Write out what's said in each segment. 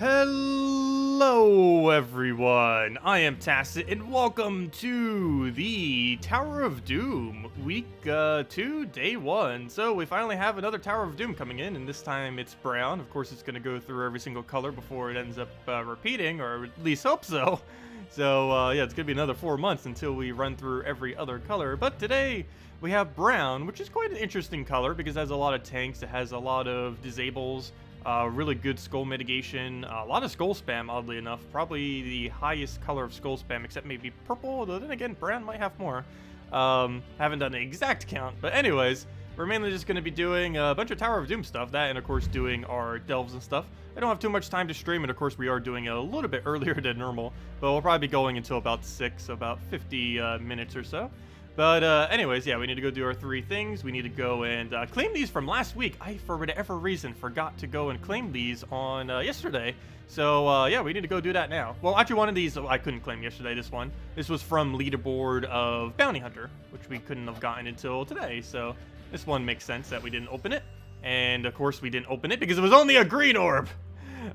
Hello everyone, I am Tacet and welcome to the Tower of Doom, week 2, day 1. So we finally have another Tower of Doom coming in, and this time it's brown. Of course it's going to go through every single color before it ends up repeating, or at least hope so. So yeah, it's going to be another 4 months until we run through every other color. But today we have brown, which is quite an interesting color because it has a lot of tanks, it has a lot of disables. Really good skull mitigation, a lot of skull spam, oddly enough. Probably the highest color of skull spam, except maybe purple, though then again, brown might have more. Haven't done an exact count, but anyways, we're mainly just going to be doing a bunch of Tower of Doom stuff, that and of course doing our delves and stuff. I don't have too much time to stream, and of course we are doing it a little bit earlier than normal, but we'll probably be going until about 6, so about 50 minutes or so. But anyways, yeah, we need to go do our 3 things. We need to go and claim these from last week. I, for whatever reason, forgot to go and claim these on yesterday. So yeah, we need to go do that now. Well, actually, one of these I couldn't claim yesterday, this one. This was from leaderboard of Bounty Hunter, which we couldn't have gotten until today. So this one makes sense that we didn't open it. And of course, we didn't open it because it was only a green orb.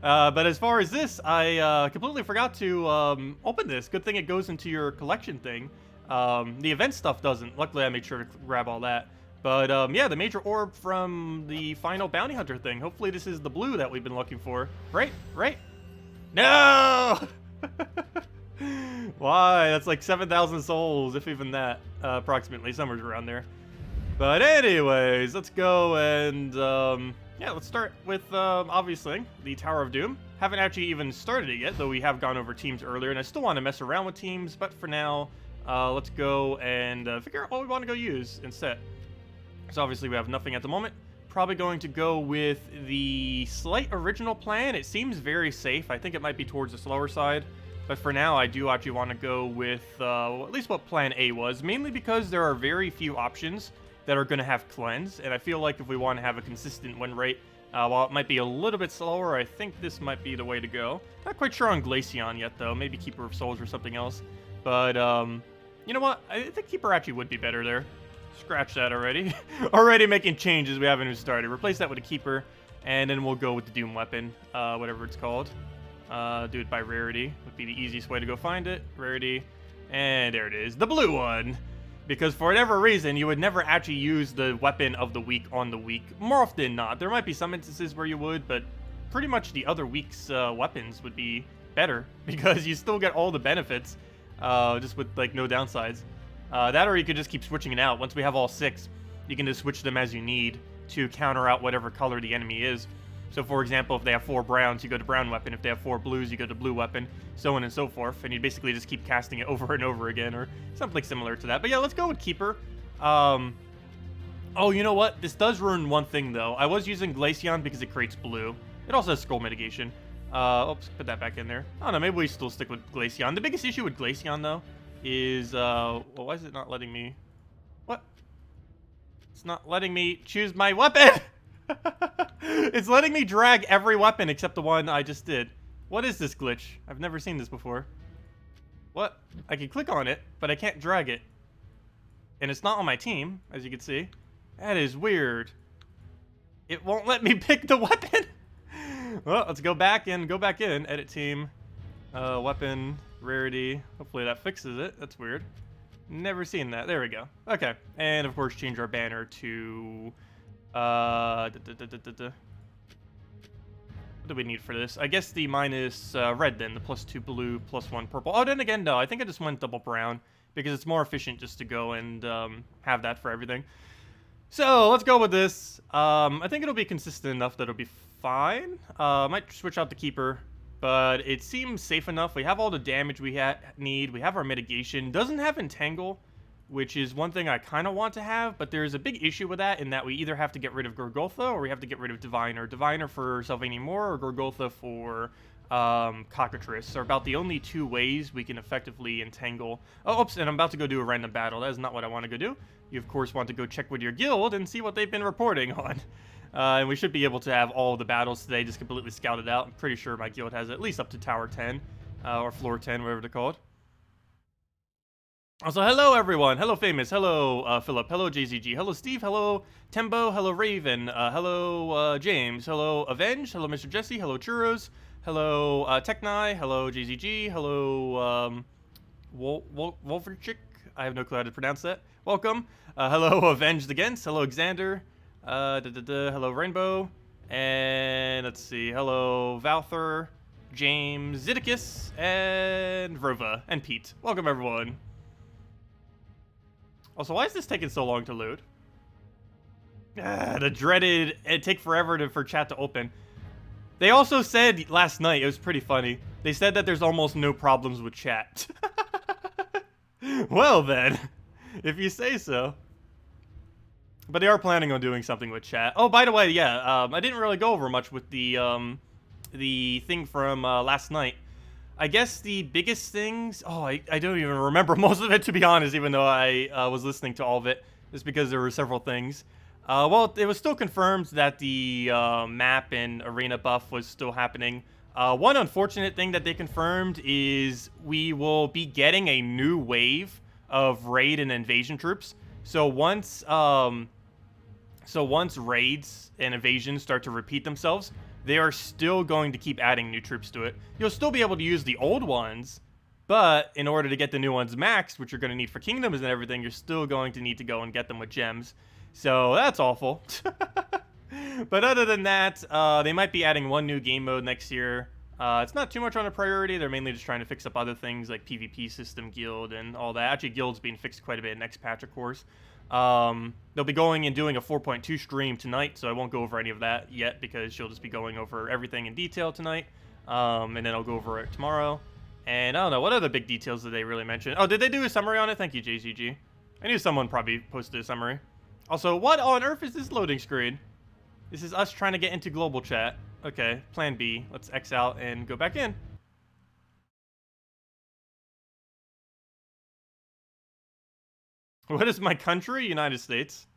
But as far as this, I completely forgot to open this. Good thing it goes into your collection thing. The event stuff doesn't. Luckily, I made sure to grab all that. But, yeah, the major orb from the final bounty hunter thing. Hopefully this is the blue that we've been looking for. Right? Right? No! Why? That's like 7,000 souls, if even that. Approximately, somewhere around there. But anyways, let's go and, yeah, let's start with, obviously, the Tower of Doom. Haven't actually even started it yet, though we have gone over teams earlier, and I still want to mess around with teams, but for now... let's go and figure out what we want to go use instead. So obviously we have nothing at the moment. Probably going to go with the slight original plan. It seems very safe. I think it might be towards the slower side. But for now, I do actually want to go with at least what plan A was. Mainly because there are very few options that are going to have cleanse. And I feel like if we want to have a consistent win rate, while it might be a little bit slower, I think this might be the way to go. Not quite sure on Glaceon yet, though. Maybe Keeper of Souls or something else. But, you know what? I think Keeper actually would be better there. Scratch that already. Already making changes. We haven't even started. Replace that with a Keeper, and then we'll go with the Doom Weapon, whatever it's called. Do it by rarity. Would be the easiest way to go find it. Rarity. And there it is. The blue one. Because for whatever reason, you would never actually use the weapon of the week on the week. More often than not. There might be some instances where you would, but pretty much the other week's weapons would be better. Because you still get all the benefits. Just with, like, no downsides. That or you could just keep switching it out. Once we have all 6, you can just switch them as you need to counter out whatever color the enemy is. So, for example, if they have 4 browns, you go to brown weapon. If they have 4 blues, you go to blue weapon. So on and so forth. And you basically just keep casting it over and over again, or something similar to that. But yeah, let's go with Keeper. Oh, you know what? This does ruin one thing, though. I was using Glaceon because it creates blue. It also has skull mitigation. Oops, put that back in there. I don't know, maybe we still stick with Glaceon. The biggest issue with Glaceon, though, is, well, why is it not letting me... What? It's not letting me choose my weapon! It's letting me drag every weapon except the one I just did. What is this glitch? I've never seen this before. What? I can click on it, but I can't drag it. And it's not on my team, as you can see. That is weird. It won't let me pick the weapon! Well, let's go back in, edit team, weapon, rarity. Hopefully that fixes it. That's weird. Never seen that. There we go. Okay, and of course change our banner to, what do we need for this? I guess the minus red then, the +2 blue, +1 purple. Oh, then again, no, I think I just went double brown because it's more efficient just to go and have that for everything. So let's go with this. I think it'll be consistent enough that it'll be fine. Might switch out the Keeper, but it seems safe enough. We have all the damage we need. We have our mitigation. Doesn't have Entangle, which is one thing I kind of want to have, but there's a big issue with that in that we either have to get rid of Gorgotha or we have to get rid of Diviner. Diviner for Sylvania Moore or Gorgotha for Cockatrice are about the only 2 ways we can effectively entangle. Oh, oops, and I'm about to go do a random battle. That is not what I want to go do. You, of course, want to go check with your guild and see what they've been reporting on. And we should be able to have all the battles today just completely scouted out. I'm pretty sure my guild has at least up to Tower 10, or Floor 10, whatever they're called. Also, hello everyone. Hello Famous. Hello Philip. Hello JZG. Hello Steve. Hello Tembo. Hello Raven. Hello James. Hello Avenge. Hello Mr. Jesse. Hello Churros. Hello Techni. Hello JZG. Hello Wolferchick. I have no clue how to pronounce that. Welcome. Hello Avenged Against. Hello Xander. Hello Rainbow. And let's see. Hello Valther, James, Zeddicus, and Rova, and Pete. Welcome everyone. Also, why is this taking so long to load? The dreaded, it'd take forever for chat to open. They also said last night, it was pretty funny, they said that there's almost no problems with chat. Well then, if you say so. But they are planning on doing something with chat. Oh, by the way, yeah, I didn't really go over much with the thing from last night. I guess the biggest things... Oh, I don't even remember most of it, to be honest, even though I was listening to all of it, just because there were several things. Well, it was still confirmed that the map and arena buff was still happening. One unfortunate thing that they confirmed is we will be getting a new wave of raid and invasion troops. So once raids and invasions start to repeat themselves, they are still going to keep adding new troops to it. You'll still be able to use the old ones, but in order to get the new ones maxed, which you're going to need for kingdoms and everything, you're still going to need to go and get them with gems. So that's awful. But other than that, they might be adding one new game mode next year. It's not too much on a priority. They're mainly just trying to fix up other things like PvP system, guild, and all that. Actually, guild's being fixed quite a bit next patch, of course. They'll be going and doing a 4.2 stream tonight, so I won't go over any of that yet because she'll just be going over everything in detail tonight. And then I'll go over it tomorrow. And I don't know, what other big details did they really mention? Oh, did they do a summary on it? Thank you, JCG. I knew someone probably posted a summary. Also, what on earth is this loading screen? This is us trying to get into global chat. Okay, plan B. Let's X out and go back in. What is my country? United States.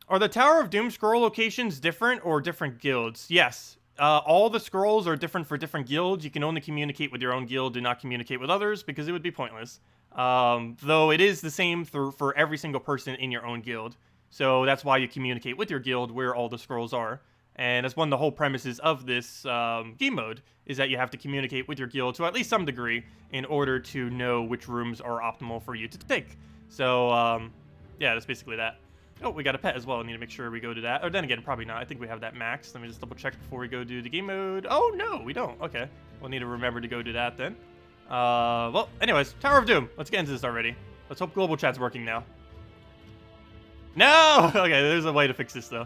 Are the Tower of Doom scroll locations different or different guilds? Yes. All the scrolls are different for different guilds. You can only communicate with your own guild, do not communicate with others because it would be pointless. Though it is the same for every single person in your own guild. So that's why you communicate with your guild where all the scrolls are. And that's one of the whole premises of this game mode, is that you have to communicate with your guild to at least some degree in order to know which rooms are optimal for you to take. So, yeah, that's basically that. Oh, we got a pet as well. I need to make sure we go to that. Or then again, probably not. I think we have that maxed. Let me just double check before we go do the game mode. Oh, no, we don't. Okay. We'll need to remember to go do that then. Well, anyways, Tower of Doom. Let's get into this already. Let's hope global chat's working now. No! Okay, there's a way to fix this, though.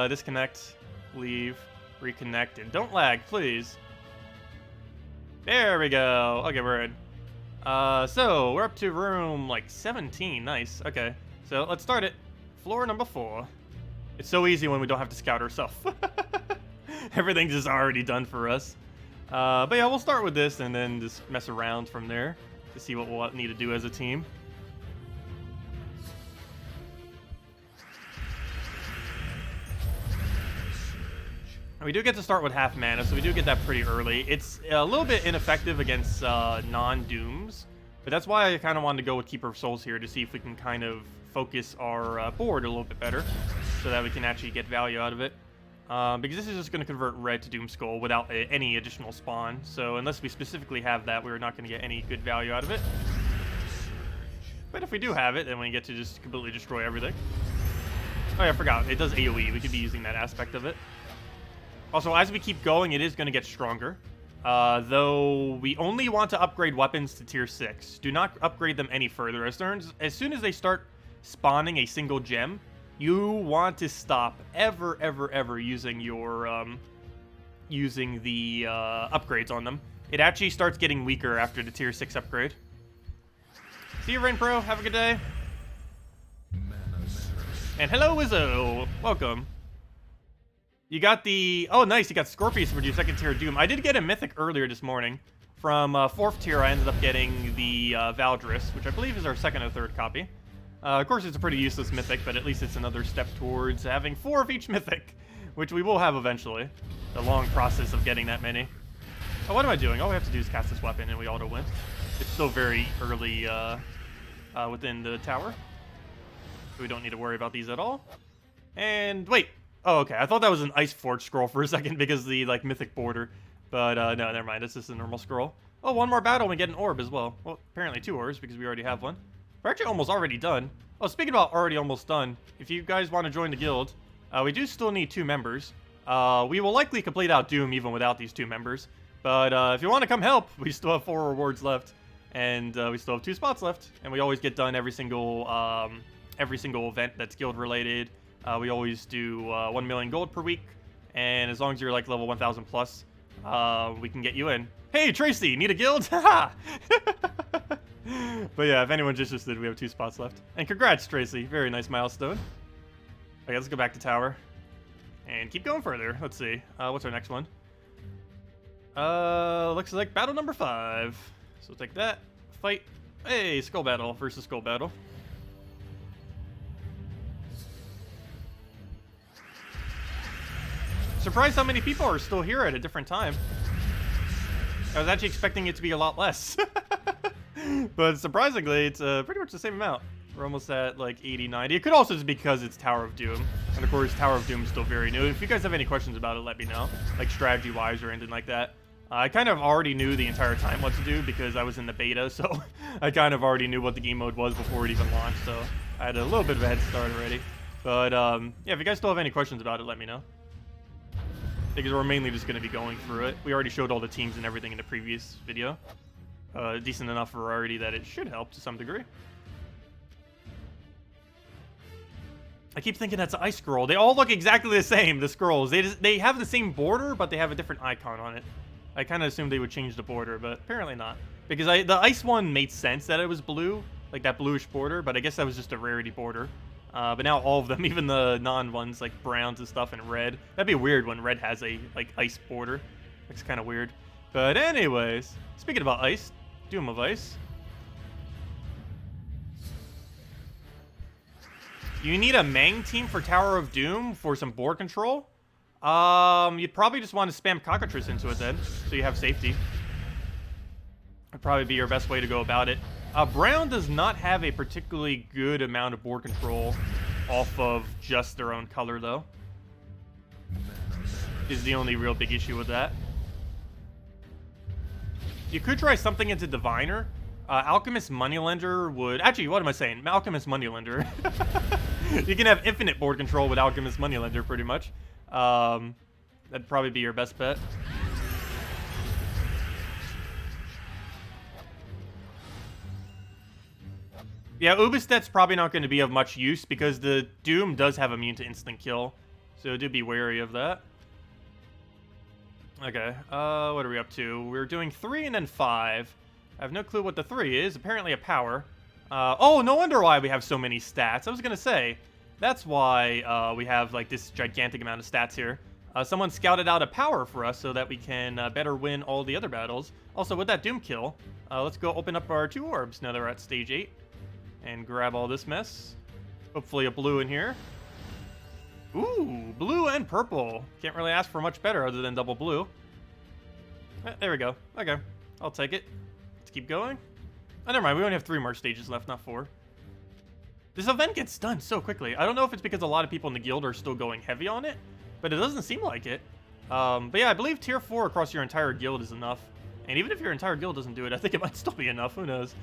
Disconnect, leave, reconnect, and don't lag, please. There we go. Okay, we're in. So, we're up to room, like, 17. Nice. Okay. So, let's start it. Floor number 4. It's so easy when we don't have to scout ourselves. Everything's just already done for us. But yeah, we'll start with this and then just mess around from there to see what we'll need to do as a team. We do get to start with half mana, so we do get that pretty early. It's a little bit ineffective against non-dooms, but that's why I kind of wanted to go with Keeper of Souls here to see if we can kind of focus our board a little bit better so that we can actually get value out of it. Because this is just going to convert red to Doom Skull without any additional spawn, so unless we specifically have that, we're not going to get any good value out of it. But if we do have it, then we get to just completely destroy everything. Oh yeah, I forgot. It does AoE. We could be using that aspect of it. Also, as we keep going, it is going to get stronger. Though we only want to upgrade weapons to tier 6. Do not upgrade them any further. As soon as they start spawning a single gem, you want to stop ever using your using the upgrades on them. It actually starts getting weaker after the tier 6 upgrade. See you, Rain Pro. Have a good day. And hello, Wizzo. Welcome. You got the... Oh, nice. You got Scorpius for your 2nd tier Doom. I did get a Mythic earlier this morning. From 4th tier, I ended up getting the Valdris, which I believe is our 2nd or 3rd copy. Of course, it's a pretty useless Mythic, but at least it's another step towards having 4 of each Mythic, which we will have eventually. The long process of getting that many. Oh, what am I doing? All we have to do is cast this weapon and we auto win. It's still very early within the tower. So we don't need to worry about these at all. And wait. Oh, okay. I thought that was an Ice Forge scroll for a second because of the like mythic border. But no, never mind. It's just a normal scroll. Oh, one more battle and we get an orb as well. Well, apparently 2 orbs because we already have one. We're actually almost already done. Oh, speaking about already almost done, if you guys want to join the guild, we do still need 2 members. We will likely complete out Doom even without these 2 members. But if you want to come help, we still have 4 rewards left. And we still have 2 spots left. And we always get done every single event that's guild related. We always do 1 million gold per week. And as long as you're like level 1000 plus, we can get you in. Hey, Tracy, need a guild? Haha! But yeah, if anyone's interested, we have 2 spots left. And congrats, Tracy. Very nice milestone. Okay, let's go back to tower. And keep going further. Let's see. What's our next one? Looks like battle number 5. So we'll take that. Fight. Hey, skull battle versus skull battle. Surprised how many people are still here at a different time. I was actually expecting it to be a lot less. But surprisingly, it's pretty much the same amount. We're almost at like 80, 90. It could also just be because it's Tower of Doom. And of course, Tower of Doom is still very new. If you guys have any questions about it, let me know. Like strategy-wise or anything like that. I kind of already knew the entire time what to do because I was in the beta. So I kind of already knew what the game mode was before it even launched. So I had a little bit of a head start already. But yeah, if you guys still have any questions about it, let me know. Because we're mainly just going to be going through it. We already showed all the teams and everything in the previous video. Decent enough variety that it should help to some degree. I keep thinking that's an ice scroll. They all look exactly the same, the scrolls. They have the same border, but they have a different icon on it. I kind of assumed they would change the border, but apparently not. Because the ice one made sense that it was blue, like that bluish border, but I guess that was just a rarity border. But now all of them, even the non-ones, like browns and stuff, and red. That'd be weird when red has a, like, ice border. Looks kind of weird. But anyways, speaking about ice, Doom of Ice. You need a Mang team for Tower of Doom for some board control? You'd probably just want to spam Cockatrice into it then, so you have safety. That'd probably be your best way to go about it. Brown does not have a particularly good amount of board control off of just their own color, though. Is the only real big issue with that. You could try something into Diviner. Alchemist Moneylender would... Actually, what am I saying? Alchemist Moneylender. You can have infinite board control with Alchemist Moneylender, pretty much. That'd probably be your best bet. Yeah, Ubistet's probably not going to be of much use because the Doom does have immune to instant kill. So do be wary of that. Okay, what are we up to? We're doing 3 and then 5. I have no clue what the 3 is. Apparently a power. Oh, no wonder why we have so many stats. I was going to say, that's why we have like this gigantic amount of stats here. Someone scouted out a power for us so that we can better win all the other battles. Also, with that Doom kill, let's go open up our 2 orbs now that we're at stage 8. And grab all this mess. Hopefully a blue in here. Ooh, blue and purple. Can't really ask for much better other than double blue. There we go. Okay, I'll take it. Let's keep going. Oh, never mind. We only have 3 more stages left, not 4. This event gets done so quickly. I don't know if it's because a lot of people in the guild are still going heavy on it, but it doesn't seem like it. But yeah, I believe tier 4 across your entire guild is enough. And even if your entire guild doesn't do it, I think it might still be enough. Who knows?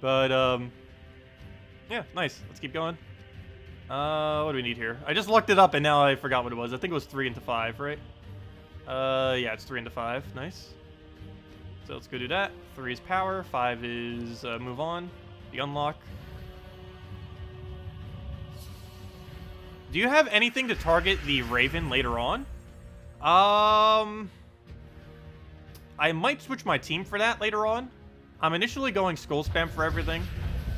But, yeah, nice. Let's keep going. What do we need here? I just looked it up and now I forgot what it was. I think it was 3 into 5, right? Yeah, it's 3 into 5. Nice. So let's go do that. 3 is power. 5 is move on. The unlock. Do you have anything to target the Raven later on? I might switch my team for that later on. I'm initially going skull spam for everything.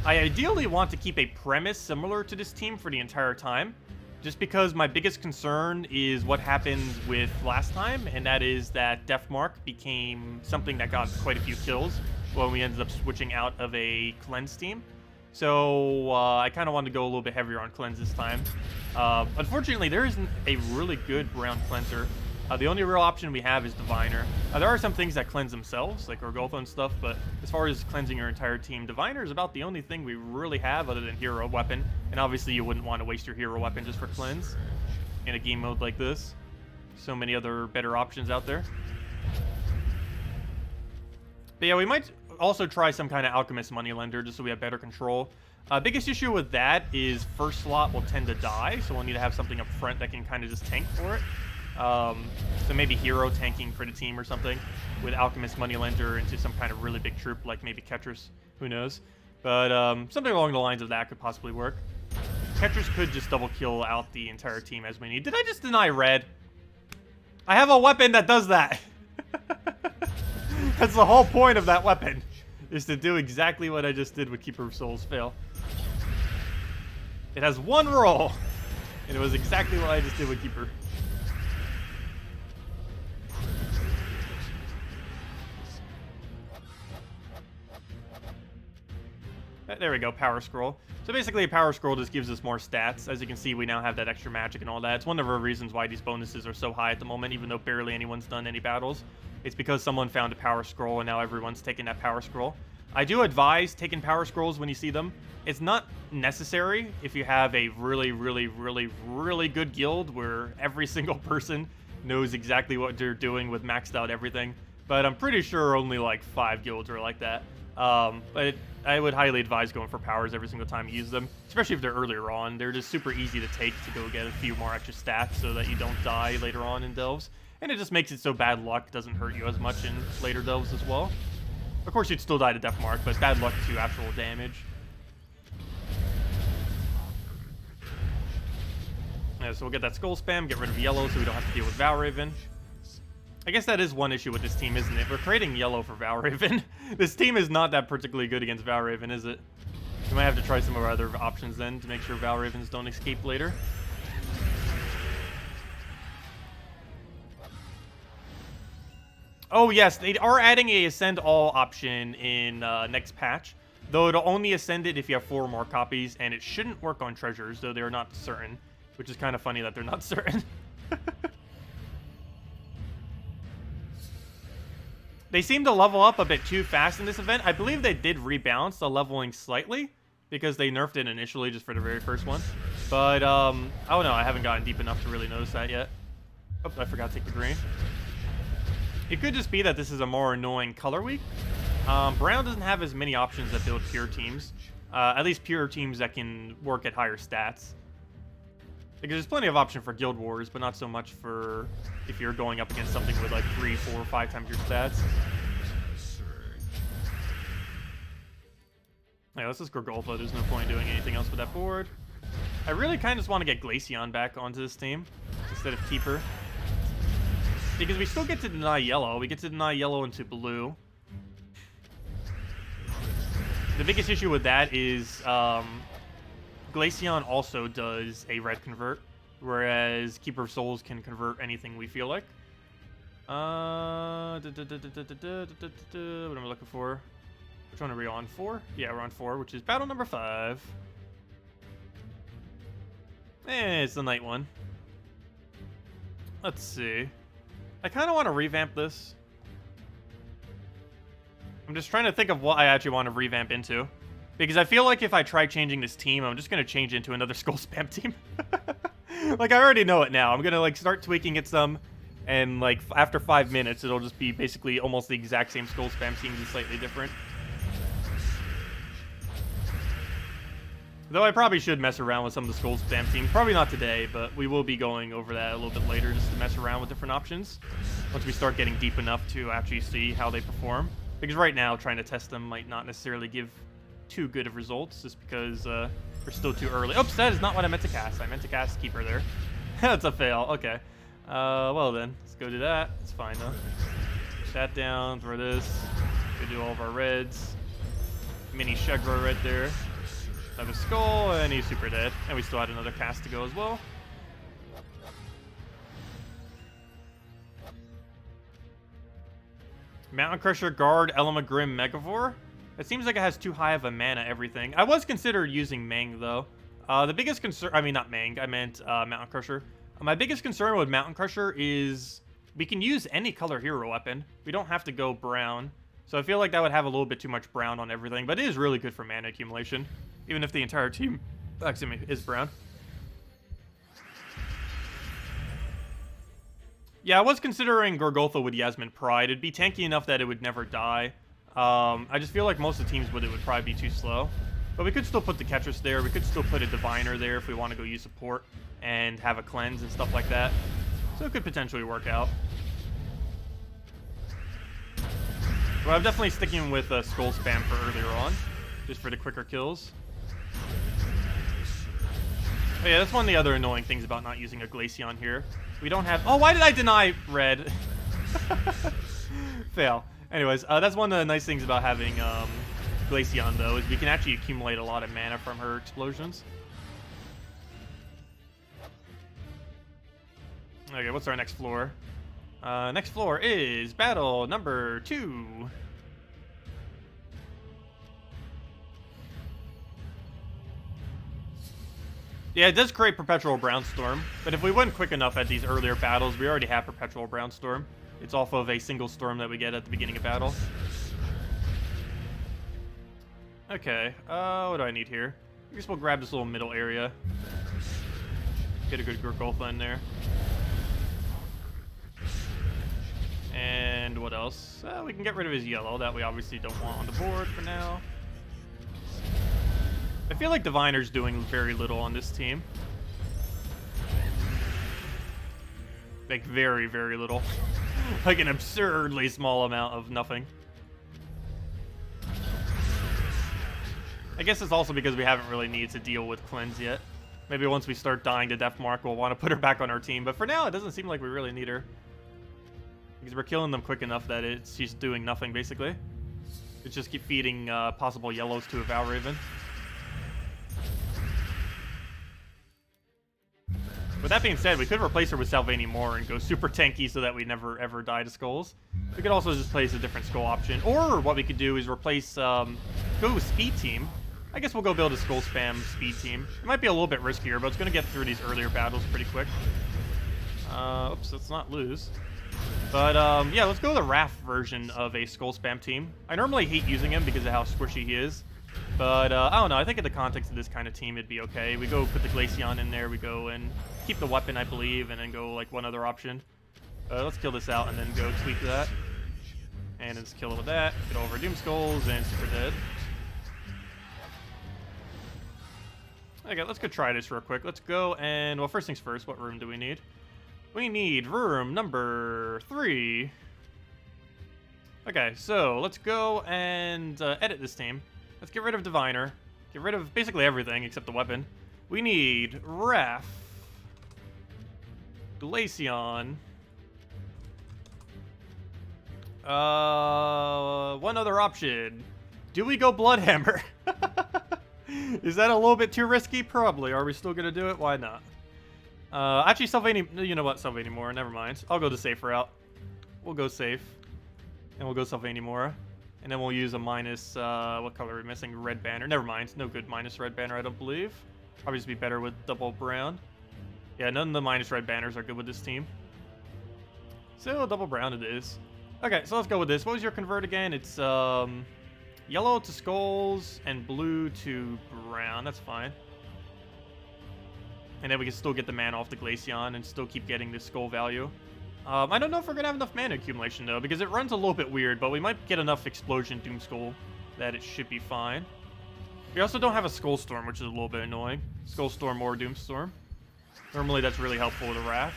I ideally want to keep a premise similar to this team for the entire time, just because my biggest concern is what happened with last time, and that is that Deathmark became something that got quite a few kills when we ended up switching out of a cleanse team. So I kind of wanted to go a little bit heavier on cleanse this time. Unfortunately, there isn't a really good brown cleanser. The only real option we have is Diviner. There are some things that cleanse themselves, like Orgulfo and stuff, but as far as cleansing your entire team, Diviner is about the only thing we really have other than hero weapon. And obviously you wouldn't want to waste your hero weapon just for cleanse in a game mode like this. So many other better options out there. But yeah, we might also try some kind of Alchemist Moneylender just so we have better control. Biggest issue with that is first slot will tend to die, so we'll need to have something up front that can kind of just tank for it. So maybe hero tanking for the team or something with Alchemist Moneylender into some kind of really big troop like maybe Ketris, who knows. But something along the lines of that could possibly work. Ketris could just double kill out the entire team as we need. Did I just deny red? I have a weapon that does that. That's the whole point of that weapon, is to do exactly what I just did with Keeper of Souls fail. It has one roll, and it was exactly what I just did with Keeper. There we go, Power Scroll. So basically, a Power Scroll just gives us more stats. As you can see, we now have that extra magic and all that. It's one of the reasons why these bonuses are so high at the moment, even though barely anyone's done any battles. It's because someone found a Power Scroll, and now everyone's taking that Power Scroll. I do advise taking Power Scrolls when you see them. It's not necessary if you have a really, really, really, really good guild where every single person knows exactly what they're doing with maxed out everything. But I'm pretty sure only like 5 guilds are like that. But I would highly advise going for powers every single time you use them, especially if they're earlier on. They're just super easy to take to go get a few more extra stats so that you don't die later on in delves. And it just makes it so bad luck doesn't hurt you as much in later delves as well. Of course, you'd still die to Death Mark, but bad luck to actual damage. Yeah, so we'll get that Skull Spam, get rid of yellow so we don't have to deal with Valraven. I guess that is one issue with this team, isn't it? We're creating yellow for Valraven. This team is not that particularly good against Valraven, is it? We might have to try some of our other options then to make sure Valravens don't escape later. Oh yes, they are adding a Ascend All option in next patch. Though it'll only ascend it if you have 4 more copies, and it shouldn't work on treasures, though they're not certain. Which is kind of funny that they're not certain. They seem to level up a bit too fast in this event. I believe they did rebalance the leveling slightly, because they nerfed it initially just for the very first one. But, I don't know, I haven't gotten deep enough to really notice that yet. Oh, I forgot to take the green. It could just be that this is a more annoying color week. Brown doesn't have as many options that build pure teams. At least pure teams that can work at higher stats. Because there's plenty of option for Guild Wars, but not so much for if you're going up against something with like 3, 4, 5 times your stats. Yeah, let's just Orgulfo. There's no point in doing anything else with that board. I really kind of just want to get Glaceon back onto this team instead of Keeper. Because we still get to deny yellow. We get to deny yellow into blue. The biggest issue with that is Glaceon also does a red convert, whereas Keeper of Souls can convert anything we feel like. What am I looking for? Which one are we on? 4? Yeah, we're on 4, which is battle number 5. It's the night one. Let's see. I kind of want to revamp this. I'm just trying to think of what I actually want to revamp into. Because I feel like if I try changing this team, I'm just going to change into another Skull Spam team. Like, I already know it now. I'm going to, like, start tweaking it some. And, like, after 5 minutes, it'll just be basically almost the exact same Skull Spam team, just slightly different. Though I probably should mess around with some of the Skull Spam teams. Probably not today, but we will be going over that a little bit later just to mess around with different options. Once we start getting deep enough to actually see how they perform. Because right now, trying to test them might not necessarily give too good of results, just because we're still too early. Oops, that is not what I meant to cast. I meant to cast Keeper there. That's a fail. Okay. Well then, let's go do that. It's fine though. Put that down, throw this. Go do all of our reds. Mini Shegro right there. Another skull, and he's super dead. And we still had another cast to go as well. Mountain Crusher, Guard, Elamagrim, Megavore. It seems like it has too high of a mana everything. I was considering using Mang, though. The biggest concern... I mean, not Mang. I meant Mountain Crusher. My biggest concern with Mountain Crusher is we can use any color hero weapon. We don't have to go brown. So I feel like that would have a little bit too much brown on everything, but it is really good for mana accumulation, even if the entire team, excuse me, is brown. Yeah, I was considering Gorgoltha with Yasmin Pride. It'd be tanky enough that it would never die. I just feel like most of the teams with it would probably be too slow. But we could still put the Ketris there. We could still put a Diviner there if we want to go use support and have a cleanse and stuff like that. So it could potentially work out. But I'm definitely sticking with Skull Spam for earlier on, just for the quicker kills. Oh yeah, that's one of the other annoying things about not using a Glaceon here. We don't have... Oh, why did I deny red? Fail. Anyways, that's one of the nice things about having Glaceon, though, is we can actually accumulate a lot of mana from her explosions. Okay, what's our next floor? Next floor is battle number 2. Yeah, it does create Perpetual Brownstorm, but if we went quick enough at these earlier battles, we already have Perpetual Brownstorm. It's off of a single storm that we get at the beginning of battle. Okay, what do I need here? I guess we'll grab this little middle area. Get a good Gorgoltha in there. And what else? We can get rid of his yellow that we obviously don't want on the board for now. I feel like Diviner's doing very little on this team. Like, very, very little. Like an absurdly small amount of nothing. I guess it's also because we haven't really needed to deal with Cleanse yet. Maybe once we start dying to Death Mark, we'll want to put her back on our team. But for now, it doesn't seem like we really need her. Because we're killing them quick enough that she's doing nothing, basically. It's just keep feeding possible yellows to a Valraven. With that being said, we could replace her with Salvani Moore and go super tanky so that we never ever die to skulls. We could also just place a different skull option. Or what we could do is replace, go with Speed Team. I guess we'll go build a Skull Spam Speed Team. It might be a little bit riskier, but it's going to get through these earlier battles pretty quick. Oops, let's not lose. But, yeah, let's go with the Raph version of a Skull Spam team. I normally hate using him because of how squishy he is. But, I don't know, I think in the context of this kind of team, it'd be okay. We go put the Glaceon in there, we go and keep the weapon, I believe, and then go, like, one other option. Let's kill this out and then go tweak that. And then just kill it with that. Get over Doom Skulls and super dead. Okay, let's go try this real quick. Let's go and, well, first things first, what room do we need? We need room number 3. Okay, so let's go and edit this team. Let's get rid of Diviner. Get rid of basically everything except the weapon. We need Raph, Glaceon, one other option. Do we go Bloodhammer? Is that a little bit too risky? Probably. Are we still gonna do it? Why not? Actually, Salvani, you know what? Salvani Moore, never mind. I'll go the safe route. We'll go safe. And we'll go Salvani Moore. And then we'll use a minus, what color are we missing? Red banner. Never mind. No good minus red banner, I don't believe. Probably just be better with double brown. Yeah, none of the minus red banners are good with this team. So, double brown it is. Okay, so let's go with this. What was your convert again? It's, yellow to skulls and blue to brown. That's fine. And then we can still get the mana off the Glaceon and still keep getting the skull value. I don't know if we're going to have enough mana accumulation, though, because it runs a little bit weird, but we might get enough Explosion Doom Skull that it should be fine. We also don't have a Skull Storm, which is a little bit annoying. Skull Storm or Doom Storm. Normally that's really helpful with a Wrath.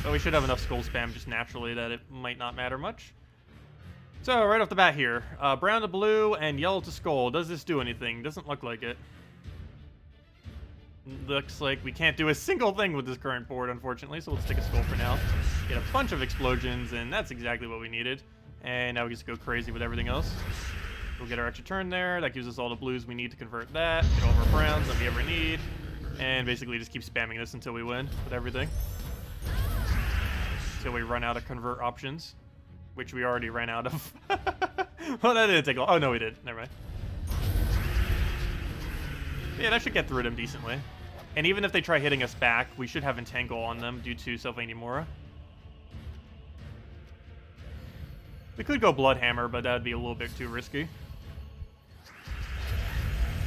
But we should have enough Skull Spam just naturally that it might not matter much. So, right off the bat here, brown to blue and yellow to skull. Does this do anything? Doesn't look like it. Looks like we can't do a single thing with this current board, unfortunately, so let's take a skull for now. Get a bunch of explosions, and that's exactly what we needed. And now we just go crazy with everything else. We'll get our extra turn there. That gives us all the blues we need to convert that. Get all of our browns that we ever need. And basically just keep spamming this until we win with everything. Until we run out of convert options. Which we already ran out of. Well, that didn't take long. Oh, no, we did. Never mind. Yeah, that should get through him decently. And even if they try hitting us back, we should have Entangle on them due to Sylvania Mora. We could go Bloodhammer, but that would be a little bit too risky.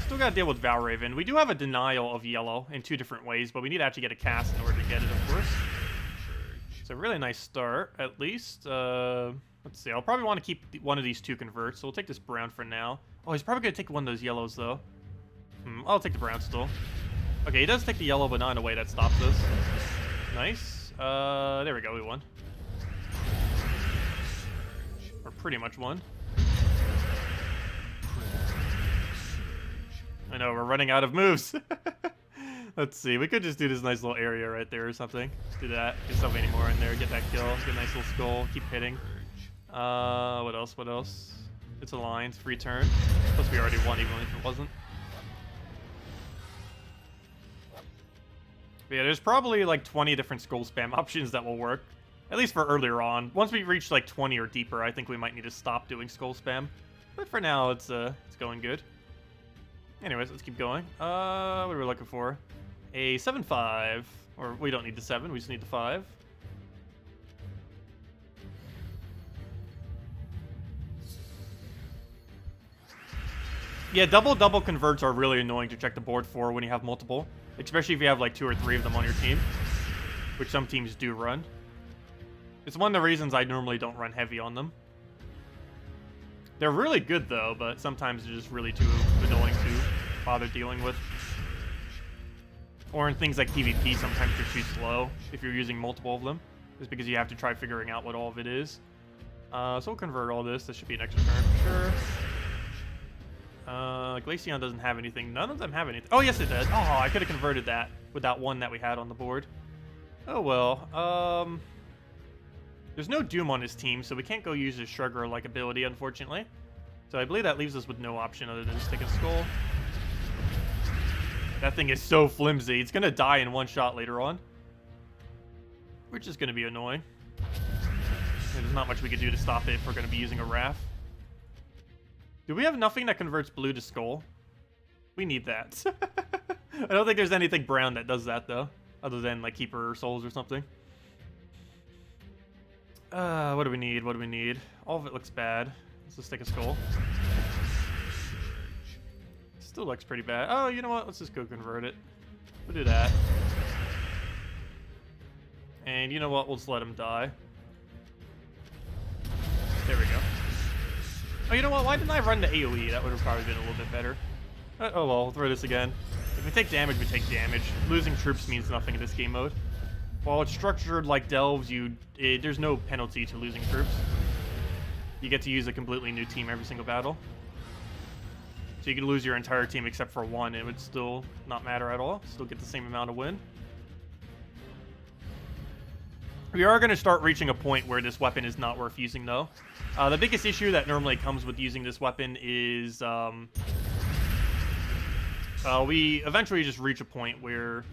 Still gotta deal with Valraven. We do have a denial of yellow in 2 different ways, but we need to actually get a cast in order to get it, of course. It's a really nice start, at least. Let's see, I'll probably want to keep one of these 2 converts, so we'll take this brown for now. Oh, he's probably gonna take one of those yellows, though. I'll take the brown still. Okay, he does take the yellow, but not in a way that stops us. Nice. There we go, we won. Or pretty much won. I know, we're running out of moves. Let's see, we could just do this nice little area right there or something. Let's do that, get something more in there, get that kill, get a nice little skull, keep hitting. What else? It's aligned, free turn. Plus we already won even if it wasn't. But yeah, there's probably like 20 different skull spam options that will work. At least for earlier on. Once we reach like 20 or deeper, I think we might need to stop doing skull spam. But for now, it's going good. Anyways, let's keep going. What are we looking for? A 7-5. Or we don't need the 7, we just need the 5. Yeah, double converts are really annoying to check the board for when you have multiple. Especially if you have like 2 or 3 of them on your team. Which some teams do run. It's one of the reasons I normally don't run heavy on them. They're really good though, but sometimes they're just really too annoying to bother dealing with. Or in things like PvP, sometimes they're too slow if you're using multiple of them. Just because you have to try figuring out what all of it is. So we'll convert all this. This should be an extra turn for sure. Glaceon doesn't have anything. None of them have anything. Oh, yes, it does. Oh, I could have converted that with that one that we had on the board. Oh, well. There's no Doom on his team, so we can't go use his Shrugger-like ability, unfortunately. So I believe that leaves us with no option other than stick a skull. That thing is so flimsy. It's going to die in one shot later on. Which is going to be annoying. There's not much we can do to stop it if we're going to be using a Wrath. Do we have nothing that converts blue to skull? We need that. I don't think there's anything brown that does that, though. Other than, like, Keeper Souls or something. What do we need? What do we need? All of it looks bad. Let's just take a skull. Still looks pretty bad. Oh, you know what? Let's just go convert it. We'll do that. And you know what? We'll just let him die. There we go. Oh, you know what? Why didn't I run the AoE? That would have probably been a little bit better. Oh well, we'll throw this again. If we take damage, we take damage. Losing troops means nothing in this game mode. While it's structured like Delves, there's no penalty to losing troops. You get to use a completely new team every single battle. So you could lose your entire team except for one, and it would still not matter at all. Still get the same amount of win. We are going to start reaching a point where this weapon is not worth using, though. The biggest issue that normally comes with using this weapon is we eventually just reach a point where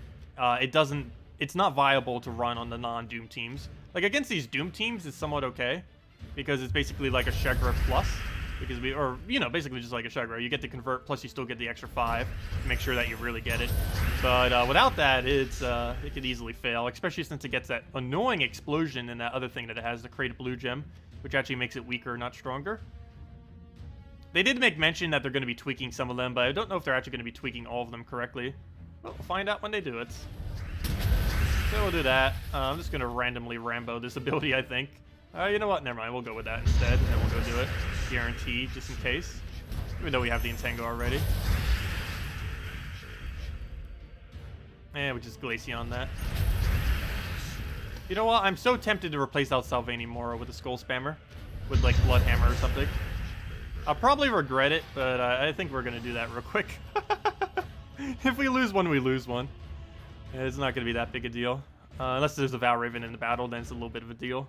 it's not viable to run on the non-Doom teams. Like, against these Doom teams, it's somewhat okay, because it's basically like a Shegra plus, because basically just like a Shegra. You get to convert, plus you still get the extra 5 to make sure that you really get it. But without that, it could easily fail, especially since it gets that annoying explosion and that other thing that it has, the Create Blue Gem, which actually makes it weaker, not stronger. They did make mention that they're going to be tweaking some of them, but I don't know if they're actually going to be tweaking all of them correctly. Well, we'll find out when they do it. So we'll do that. I'm just going to randomly Rambo this ability, I think. You know what? Never mind. We'll go with that instead, and then we'll go do it. Guaranteed, just in case. Even though we have the Entango already. And we just Glaceon that. You know what? I'm so tempted to replace out Sylvania Mora with a Skull Spammer. With, like, Bloodhammer or something. I'll probably regret it, but I think we're going to do that real quick. If we lose one, we lose one. It's not going to be that big a deal. Unless there's a Valraven in the battle, then it's a little bit of a deal.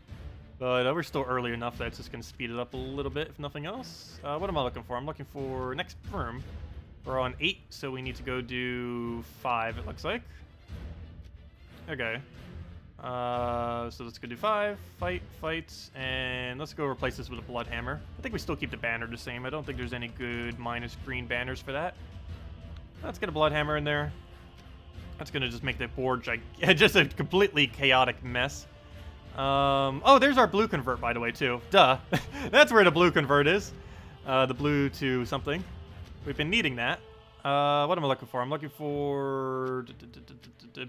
But we're still early enough that it's just going to speed it up a little bit, if nothing else. What am I looking for? I'm looking for next firm. We're on 8, so we need to go do 5, it looks like. Okay. So let's go do 5. Fight, and let's go replace this with a Bloodhammer. I think we still keep the banner the same. I don't think there's any good minus green banners for that. Let's get a Bloodhammer in there. That's gonna just make the board just a completely chaotic mess. Oh, there's our blue convert, by the way, too. Duh. That's where the blue convert is. The blue to something. We've been needing that. What am I looking for? I'm looking for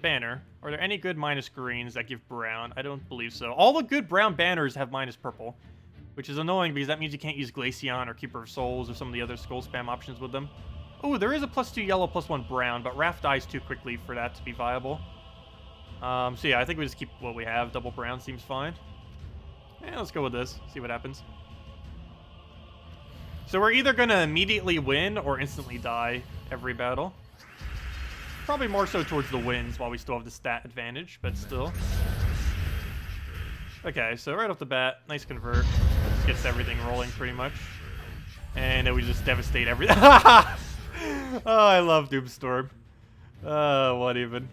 banner. Are there any good minus greens that give brown? I don't believe so. All the good brown banners have minus purple, which is annoying because that means you can't use Glaceon or Keeper of Souls or some of the other skull spam options with them. Oh, there is a +2 yellow, +1 brown, but Raph dies too quickly for that to be viable. So yeah, I think we just keep what we have. Double brown seems fine. Yeah, let's go with this. See what happens. So we're either going to immediately win or instantly die every battle. Probably more so towards the wins while we still have the stat advantage, but still. Okay, so right off the bat, nice convert. Just gets everything rolling pretty much. And then we just devastate everything. Oh, I love Doomstorm. What even?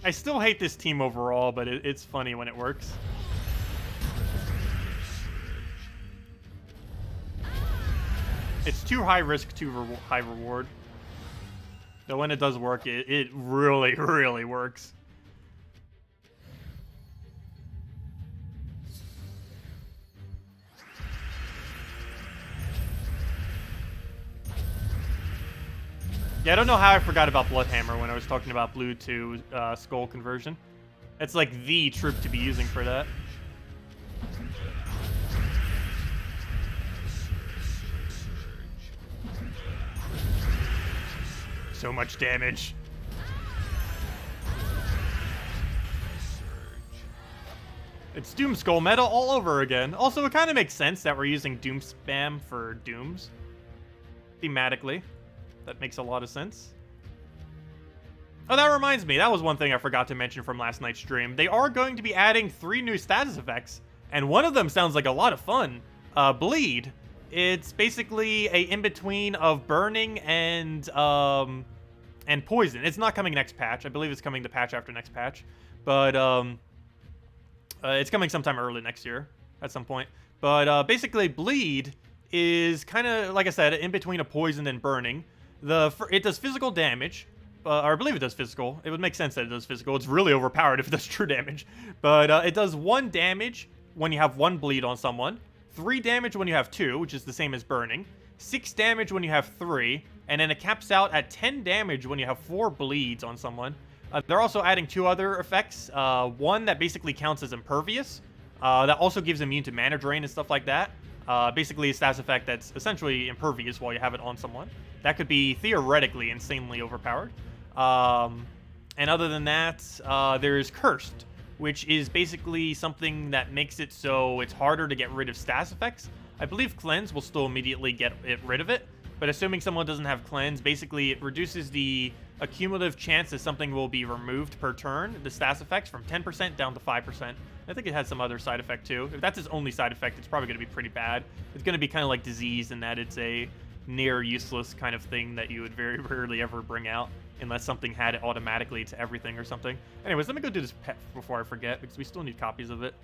I still hate this team overall, but it's funny when it works. It's too high risk, too high reward. But when it does work, it really, really works. Yeah, I don't know how I forgot about Bloodhammer when I was talking about blue to skull conversion. It's like the troop to be using for that. So much damage. It's Doom Skull meta all over again. Also, it kind of makes sense that we're using Doom spam for Dooms. Thematically. That makes a lot of sense. Oh, that reminds me. That was one thing I forgot to mention from last night's stream. They are going to be adding 3 new status effects, and one of them sounds like a lot of fun. Bleed. It's basically a in-between of burning and poison. It's not coming next patch. I believe it's coming the patch after next patch. But it's coming sometime early next year at some point. But basically, Bleed is kind of, like I said, in between a poison and burning. It does physical damage, or I believe it does physical. It would make sense that it does physical. It's really overpowered if it does true damage. But it does 1 damage when you have 1 bleed on someone, 3 damage when you have 2, which is the same as burning, 6 damage when you have 3, and then it caps out at 10 damage when you have 4 bleeds on someone. They're also adding 2 other effects. One that basically counts as impervious. That also gives immune to mana drain and stuff like that. Basically a status effect that's essentially impervious while you have it on someone. That could be theoretically insanely overpowered. And other than that, there's Cursed, which is basically something that makes it so it's harder to get rid of status effects. I believe Cleanse will still immediately get rid of it, but assuming someone doesn't have Cleanse, basically it reduces the accumulative chance that something will be removed per turn, the status effects, from 10% down to 5%. I think it has some other side effect too. If that's its only side effect, it's probably going to be pretty bad. It's going to be kind of like Disease in that it's a near useless kind of thing that you would very rarely ever bring out unless something had it automatically to everything or something. Anyways, let me go do this pet before I forget because we still need copies of it.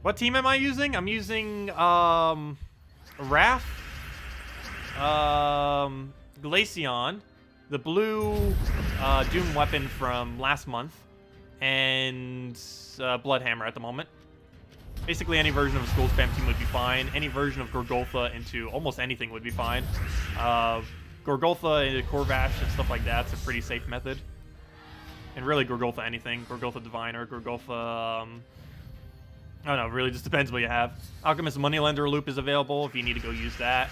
What team am I using? I'm using Raph, Glaceon, the blue Doom weapon from last month, and Bloodhammer at the moment. Basically, any version of a Skull Spam team would be fine. Any version of Gorgolfa into almost anything would be fine. Gorgolfa into Corvash and stuff like that's a pretty safe method. And really, Gorgolfa anything. Gorgolfa Diviner, Gorgolfa... I don't know, really just depends what you have. Alchemist Moneylender Loop is available if you need to go use that.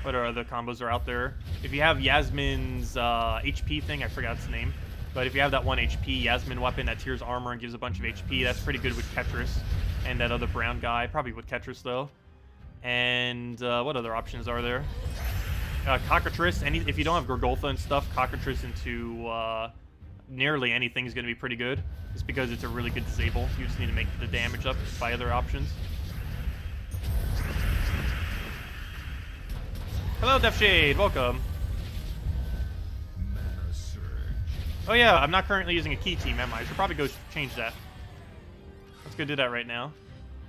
What other combos are out there? If you have Yasmin's HP thing, I forgot its name. But if you have that 1 HP Yasmin weapon that tears armor and gives a bunch of HP, that's pretty good with Ketris. And that other brown guy, probably with Ketris though. And what other options are there? Cockatrice, if you don't have Gorgolfa and stuff, Cockatrice into nearly anything is going to be pretty good. Just because it's a really good disable. You just need to make the damage up by other options. Hello, Def Shade. Welcome. Oh yeah, I'm not currently using a key team, am I? I should probably go change that. Let's go do that right now.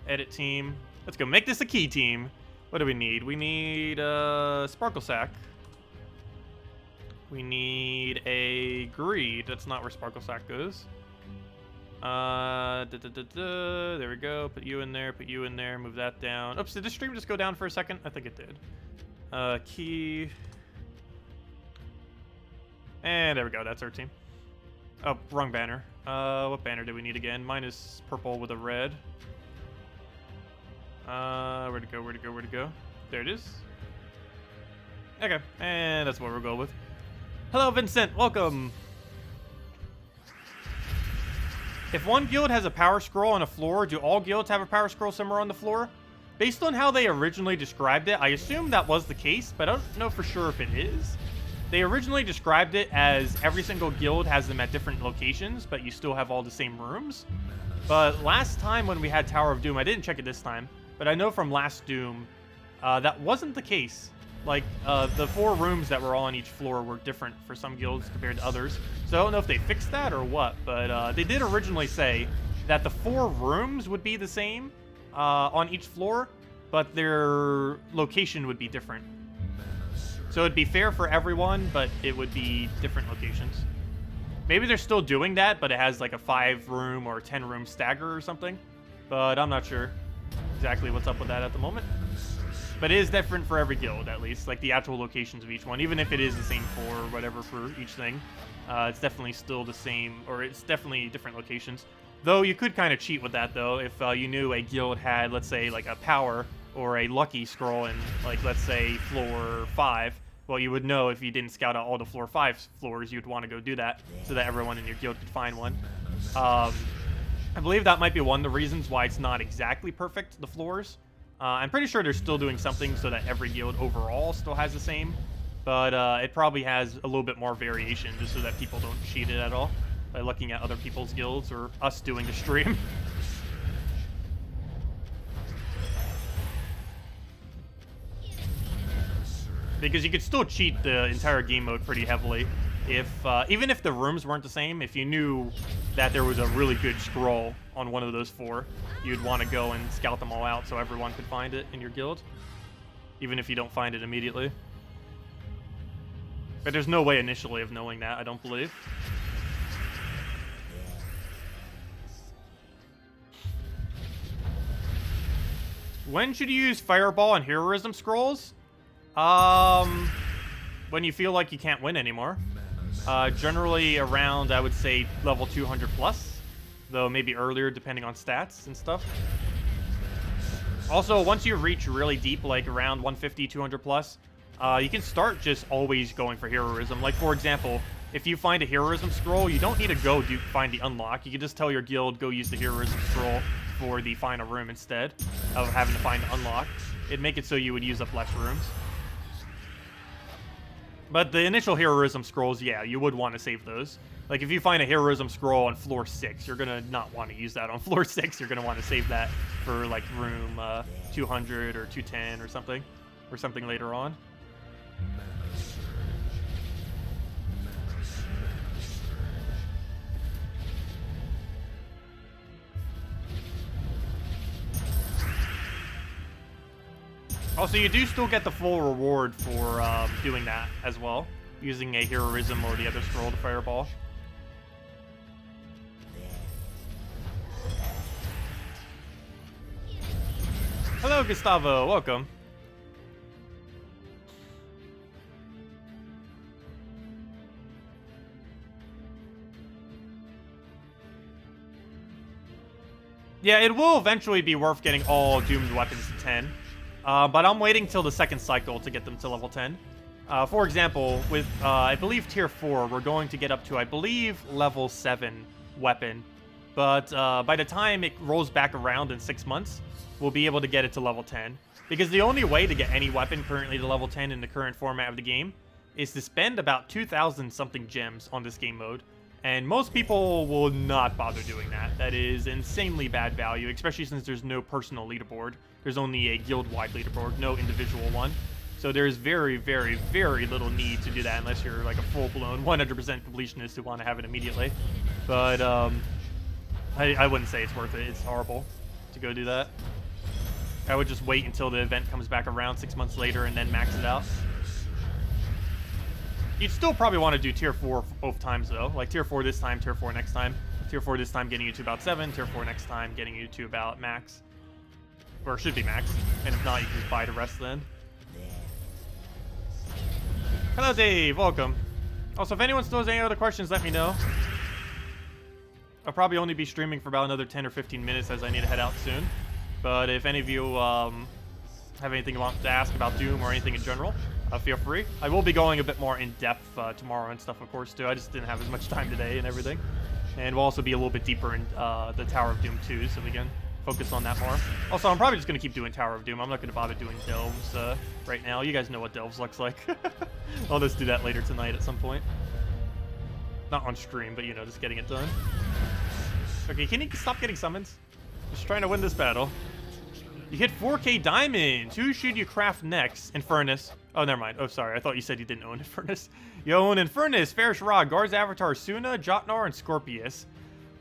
Edit team. Let's go make this a key team. What do we need? We need Sparkle Sack. We need a greed. That's not where Sparkle Sack goes. There we go. Put you in there. Put you in there. Move that down. Oops, did the stream just go down for a second? I think it did. Key. And there we go. That's our team. Oh, wrong banner. What banner do we need again? Mine is purple with a red. Where'd it go? Where'd it go? Where'd it go? There it is. Okay, and that's what we'll go with. Hello, Vincent. Welcome. If one guild has a power scroll on a floor, do all guilds have a power scroll somewhere on the floor? Based on how they originally described it, I assume that was the case, but I don't know for sure if it is. They originally described it as every single guild has them at different locations, but you still have all the same rooms. But last time when we had Tower of Doom, I didn't check it this time, but I know from last Doom, that wasn't the case. Like, the 4 rooms that were all on each floor were different for some guilds compared to others. So I don't know if they fixed that or what, but they did originally say that the 4 rooms would be the same on each floor, but their location would be different. So it'd be fair for everyone, but it would be different locations. Maybe they're still doing that, but it has like a 5-room or 10-room stagger or something. But I'm not sure exactly what's up with that at the moment. But it is different for every guild, at least, like the actual locations of each one. Even if it is the same 4 or whatever for each thing, it's definitely still the same, or it's definitely different locations. Though you could kind of cheat with that, though, if you knew a guild had, let's say, like a power or a lucky scroll in, like, let's say, floor 5. Well, you would know if you didn't scout out all the floor 5 floors, you'd want to go do that so that everyone in your guild could find one. I believe that might be one of the reasons why it's not exactly perfect, the floors. I'm pretty sure they're still doing something so that every guild overall still has the same. But it probably has a little bit more variation just so that people don't cheat it at all by looking at other people's guilds or us doing the stream. Because you could still cheat the entire game mode pretty heavily. If even if the rooms weren't the same, if you knew that there was a really good scroll on one of those 4, you'd want to go and scout them all out so everyone could find it in your guild. Even if you don't find it immediately. But there's no way initially of knowing that, I don't believe. When should you use Fireball and Heroism scrolls? When you feel like you can't win anymore. Generally around, I would say, level 200 plus. Though maybe earlier, depending on stats and stuff. Also, once you reach really deep, like around 150, 200 plus, you can start just always going for heroism. Like, for example, if you find a heroism scroll, you don't need to go find the unlock. You can just tell your guild, go use the heroism scroll for the final room instead of having to find the unlock. It'd make it so you would use up less rooms. But the initial heroism scrolls, yeah, you would want to save those. Like, if you find a heroism scroll on floor 6, you're going to not want to use that on floor 6. You're going to want to save that for, like, room 200 or 210 or something later on. Also, you do still get the full reward for doing that as well, using a heroism or the other scroll to fireball. Hello, Gustavo. Welcome. Yeah, it will eventually be worth getting all doomed weapons to 10. But I'm waiting till the second cycle to get them to level 10. For example, with, I believe, tier 4, we're going to get up to, I believe, level 7 weapon. But by the time it rolls back around in 6 months, we'll be able to get it to level 10. Because the only way to get any weapon currently to level 10 in the current format of the game is to spend about 2,000-something gems on this game mode. And most people will not bother doing that. That is insanely bad value, especially since there's no personal leaderboard. There's only a guild-wide leaderboard, no individual one. So there's very, very, very little need to do that unless you're like a full-blown 100% completionist who want to have it immediately. But I wouldn't say it's worth it. It's horrible to go do that. I would just wait until the event comes back around 6 months later and then max it out. You'd still probably want to do tier 4 both times, though. Like, tier 4 this time, tier 4 next time. Tier 4 this time getting you to about 7, tier 4 next time getting you to about max. Or should be max. And if not, you can just buy the rest then. Hello, Dave. Welcome. Also, if anyone still has any other questions, let me know. I'll probably only be streaming for about another 10 or 15 minutes as I need to head out soon. But if any of you have anything you want to ask about Doom or anything in general, feel free. I will be going a bit more in depth tomorrow and stuff, of course, too. I just didn't have as much time today and everything. And we'll also be a little bit deeper in the Tower of Doom too, so we can focus on that more. Also, I'm probably just going to keep doing Tower of Doom. I'm not going to bother doing Delves right now. You guys know what Delves looks like. I'll just do that later tonight at some point. Not on stream, but, you know, just getting it done. Okay, can you stop getting summons? Just trying to win this battle. You hit 4K diamonds. Who should you craft next? Infernus. Oh, never mind. Oh, sorry. I thought you said you didn't own Infernus. You own Infernus, Fairish Ra, Guard's Avatar, Suna, Jotnar, and Scorpius.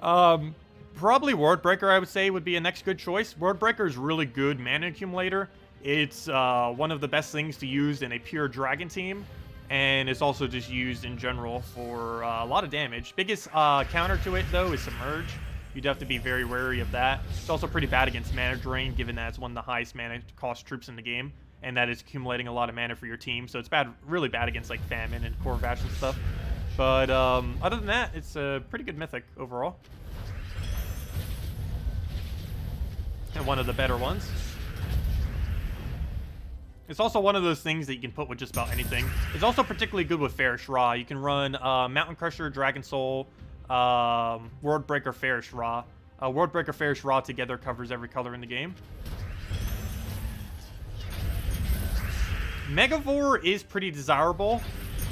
Probably Wordbreaker, I would say, would be a next good choice. Wordbreaker is really good mana accumulator. It's one of the best things to use in a pure dragon team. And it's also just used in general for a lot of damage. Biggest counter to it, though, is Submerge. You'd have to be very wary of that. It's also pretty bad against Mana Drain, given that it's one of the highest mana cost troops in the game, and that is accumulating a lot of mana for your team. So it's bad, really bad against like Famine and Corvash and stuff. But other than that, it's a pretty good mythic overall. And one of the better ones. It's also one of those things that you can put with just about anything. It's also particularly good with Fairish Ra. You can run Mountain Crusher, Dragon Soul, Worldbreaker, Fairish Ra. Worldbreaker, Fairish Ra together covers every color in the game. Megavore is pretty desirable.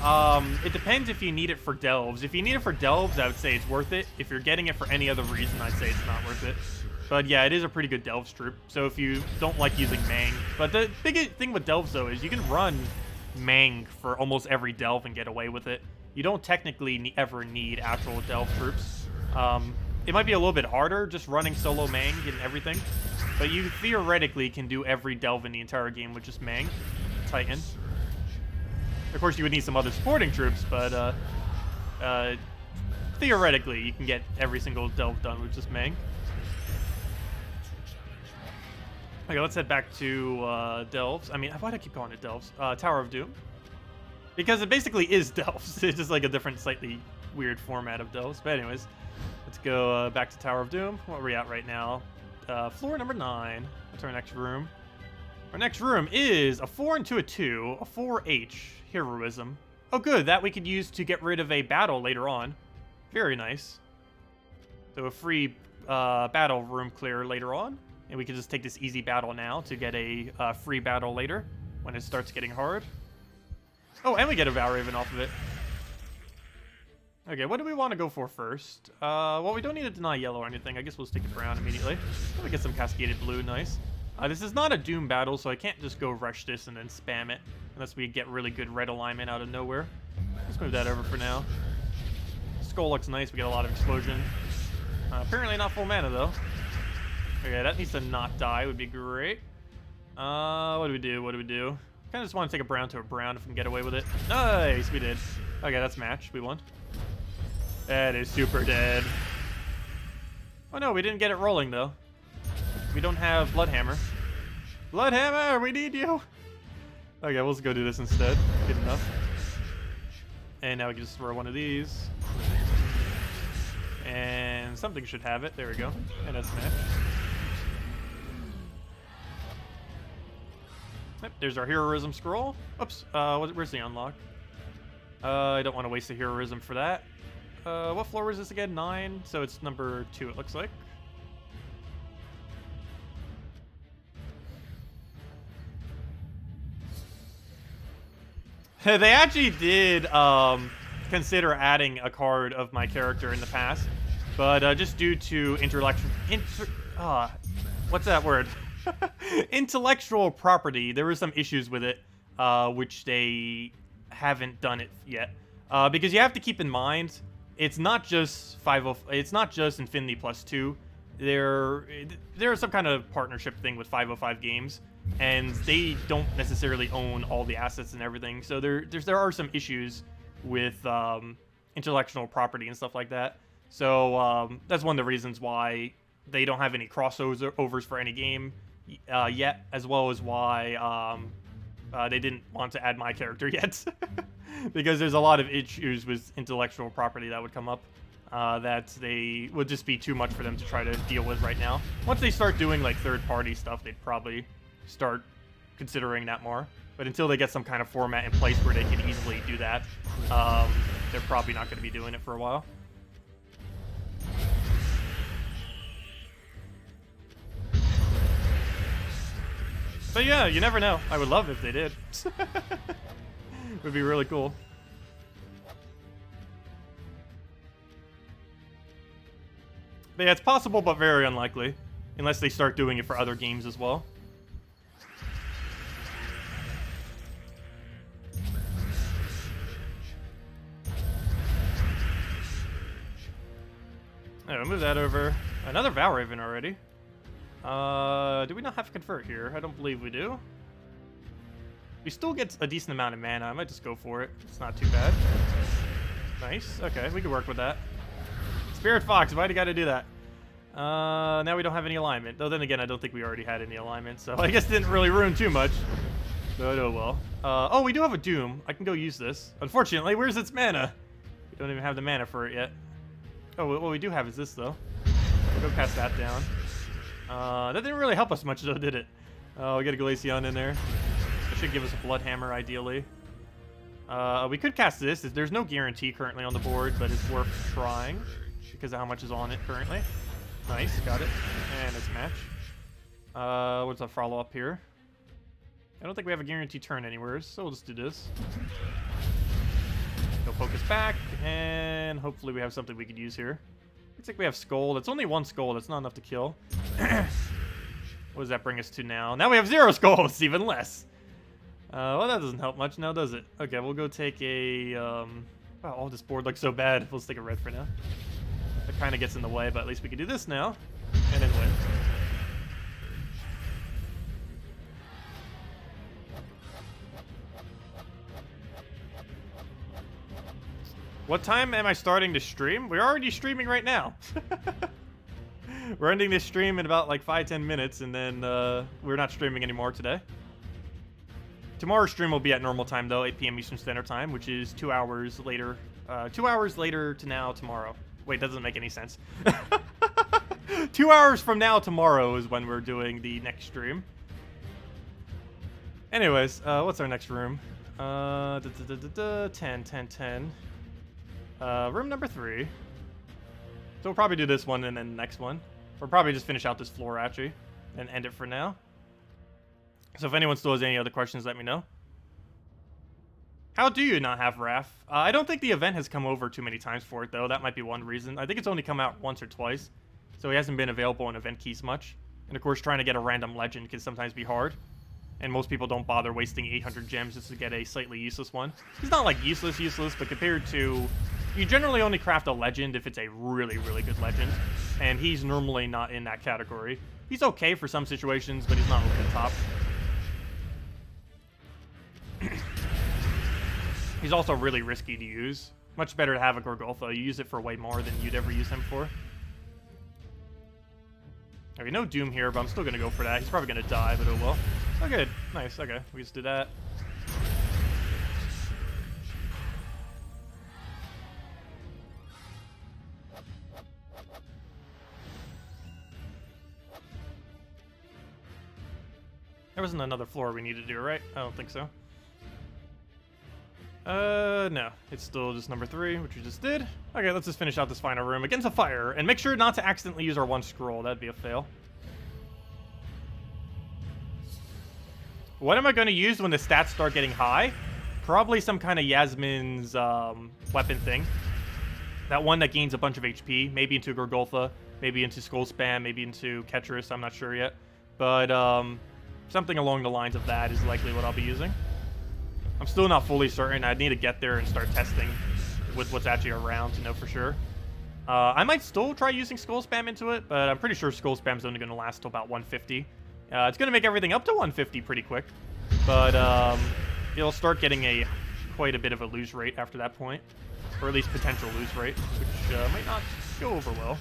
It depends if you need it for Delves. If you need it for Delves, I would say it's worth it. If you're getting it for any other reason, I'd say it's not worth it. But yeah, it is a pretty good Delves troop. So if you don't like using Mang. But the big thing with Delves, though, is you can run Mang for almost every Delve and get away with it. You don't technically ever need actual Delve troops. It might be a little bit harder just running solo Mang and everything. But you theoretically can do every Delve in the entire game with just Mang. Titan. Of course, you would need some other supporting troops, but theoretically, you can get every single Delve done with just Mang. Okay, let's head back to Delves. I mean, why do I keep calling it Delves? Tower of Doom. Because it basically is Delves. It's just like a different, slightly weird format of Delves. But anyways, let's go back to Tower of Doom. What are we at right now? Floor number 9. What's our next room? Our next room is a 4 into a 2, a 4H, Heroism. Oh good, that we could use to get rid of a battle later on. Very nice. So a free battle room clear later on. And we can just take this easy battle now to get a free battle later when it starts getting hard. Oh, and we get a Valraven off of it. Okay, what do we want to go for first? Well, we don't need to deny yellow or anything. I guess we'll stick it brown immediately. Let me get some Cascaded Blue, nice. This is not a Doom battle, so I can't just go rush this and then spam it. Unless we get really good red alignment out of nowhere. Let's move that over for now. Skull looks nice, we get a lot of explosion. Apparently not full mana, though. Okay, that needs to not die, would be great. What do we do? What do we do? Kind of just want to take a brown to a brown if we can get away with it. Nice, we did. Okay, that's match. We won. That is super dead. Oh no, we didn't get it rolling though. We don't have Bloodhammer. Bloodhammer, we need you. Okay, we'll just go do this instead. Good enough. And now we can just throw one of these. And something should have it. There we go. And that's match. Yep, there's our Heroism scroll. Oops, where's the unlock? I don't want to waste the Heroism for that. What floor is this again? 9, so it's number 2 it looks like. They actually did consider adding a card of my character in the past, but just due to what's that word? Intellectual property, there were some issues with it, which they haven't done it yet. Because you have to keep in mind, it's not just it's not just Infinity Plus 2. There is some kind of partnership thing with 505 Games, and they don't necessarily own all the assets and everything. So there are some issues with intellectual property and stuff like that. So that's one of the reasons why they don't have any crossovers for any game yet, as well as why they didn't want to add my character yet. Because there's a lot of issues with intellectual property that would come up that they would just be too much for them to try to deal with right now. Once they start doing like third-party stuff, they'd probably start considering that more. But until they get some kind of format in place where they can easily do that, they're probably not going to be doing it for a while. But yeah, you never know. I would love if they did. Would be really cool. But yeah, it's possible, but very unlikely. Unless they start doing it for other games as well. Alright, we'll move that over. Another Valraven already. Do we not have to convert here? I don't believe we do. We still get a decent amount of mana. I might just go for it. It's not too bad. Nice. Okay, we can work with that. Spirit Fox, why'd you gotta do that? Now we don't have any alignment. Though then again, I don't think we already had any alignment, so I guess it didn't really ruin too much. But oh well. Oh, we do have a Doom. I can go use this. Unfortunately, where's its mana? We don't even have the mana for it yet. Oh, what we do have is this, though. We'll go cast that down. That didn't really help us much, though, did it? Oh, we got a Glaceon in there. It should give us a Blood Hammer, ideally. We could cast this. There's no guarantee currently on the board, but it's worth trying because of how much is on it currently. Nice, got it. And it's match. What's our follow-up here? I don't think we have a guaranteed turn anywhere, so we'll just do this. Go focus back, and hopefully we have something we could use here. Looks like we have Skull. That's only one Skull. That's not enough to kill. What does that bring us to now? Now we have 0 skulls, even less. Well, that doesn't help much now, does it? Okay, we'll go take a... Wow, this board looks so bad. We'll just take a red for now. That kind of gets in the way, but at least we can do this now. And then win. What time am I starting to stream? We're already streaming right now. We're ending this stream in about like 5-10 minutes, and then we're not streaming anymore today. Tomorrow's stream will be at normal time, though, 8 p.m. Eastern Standard Time, which is 2 hours later. 2 hours later to now tomorrow. Wait, that doesn't make any sense. 2 hours from now tomorrow is when we're doing the next stream. Anyways, what's our next room? 10. Room number 3. So we'll probably do this one and then the next one. We'll probably just finish out this floor, actually, and end it for now. So if anyone still has any other questions, let me know. How do you not have Wrath? I don't think the event has come over too many times for it, though. That might be one reason. I think it's only come out once or twice, so he hasn't been available in event keys much. And of course, trying to get a random legend can sometimes be hard. And most people don't bother wasting 800 gems just to get a slightly useless one. He's not like useless, but compared to... You generally only craft a legend if it's a really, really good legend. And he's normally not in that category. He's okay for some situations, but he's not over the top. He's also really risky to use. Much better to have a Gorgulfa. You use it for way more than you'd ever use him for. Okay, no Doom here, but I'm still going to go for that. He's probably going to die, but oh well. Oh, good. Nice. Okay, we just do that. There wasn't another floor we need to do, right? I don't think so. No. It's still just number 3, which we just did. Okay, let's just finish out this final room against a fire, and make sure not to accidentally use our 1 scroll. That'd be a fail. What am I going to use when the stats start getting high? Probably some kind of Yasmin's weapon thing. That one that gains a bunch of HP. Maybe into Gorgulfa, maybe into Skull Spam, maybe into Ketris. I'm not sure yet. But something along the lines of that is likely what I'll be using. I'm still not fully certain. I'd need to get there and start testing with what's actually around to know for sure. I might still try using Skull Spam into it, but I'm pretty sure Skull Spam's only going to last till about 150. It's going to make everything up to 150 pretty quick, but it'll start getting a quite a bit of a lose rate after that point. Or at least potential lose rate, which might not go over well.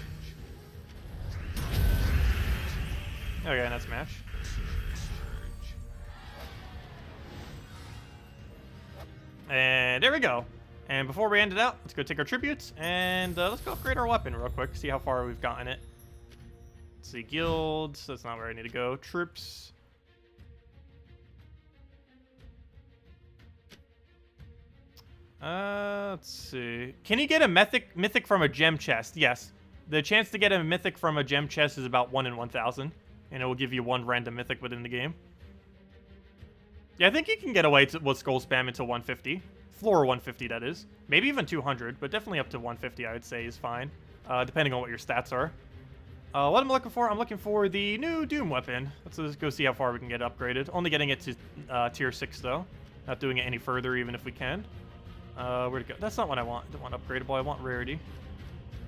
Okay, that's smash. And there we go. And before we end it out, let's go take our tributes, and let's go upgrade our weapon real quick, see how far we've gotten it. Let's see, guilds, that's not where I need to go. Troops. Let's see. Can you get a mythic from a gem chest? Yes. The chance to get a mythic from a gem chest is about 1 in 1,000, and it will give you 1 random mythic within the game. Yeah, I think you can get away with skull spam until 150. Floor 150, that is. Maybe even 200, but definitely up to 150, I would say, is fine. Depending on what your stats are. What I'm looking for? I'm looking for the new Doom weapon. Let's go see how far we can get upgraded. Only getting it to tier 6, though. Not doing it any further, even if we can. Where'd it go? That's not what I want. I don't want upgradable. I want rarity.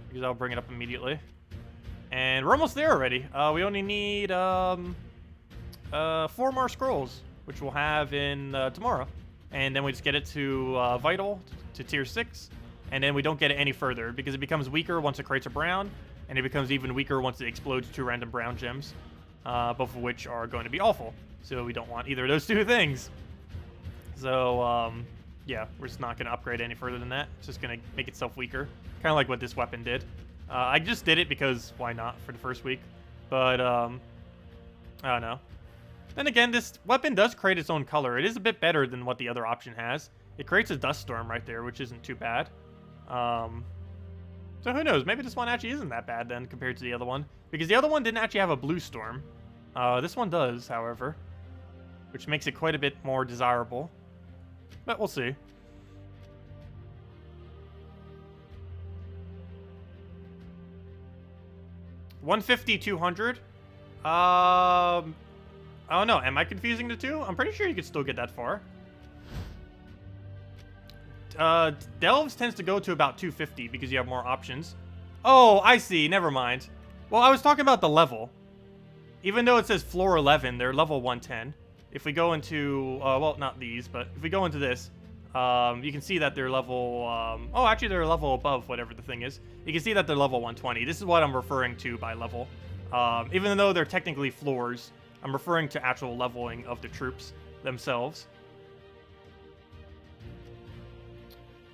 Because I'll bring it up immediately. And we're almost there already. We only need 4 more scrolls, which we'll have in tomorrow. And then we just get it to Vital, to tier 6. And then we don't get it any further, because it becomes weaker once the crates are brown. And it becomes even weaker once it explodes 2 random brown gems. Both of which are going to be awful. So we don't want either of those 2 things. So, yeah, we're just not going to upgrade any further than that. It's just going to make itself weaker. Kind of like what this weapon did. I just did it because why not for the first week. But, I don't know. Then again, this weapon does create its own color. It is a bit better than what the other option has. It creates a dust storm right there, which isn't too bad. So who knows? Maybe this one actually isn't that bad then compared to the other one. Because the other one didn't actually have a blue storm. This one does, however. Which makes it quite a bit more desirable. But we'll see. $150, $200. I don't know. Am I confusing the 2? I'm pretty sure you could still get that far. Delves tends to go to about 250 because you have more options. Oh, I see. Never mind. Well, I was talking about the level. Even though it says floor 11, they're level 110. If we go into, well, not these, but if we go into this, you can see that they're level, oh, actually they're a level above whatever the thing is. You can see that they're level 120. This is what I'm referring to by level. Even though they're technically floors, I'm referring to actual leveling of the troops themselves.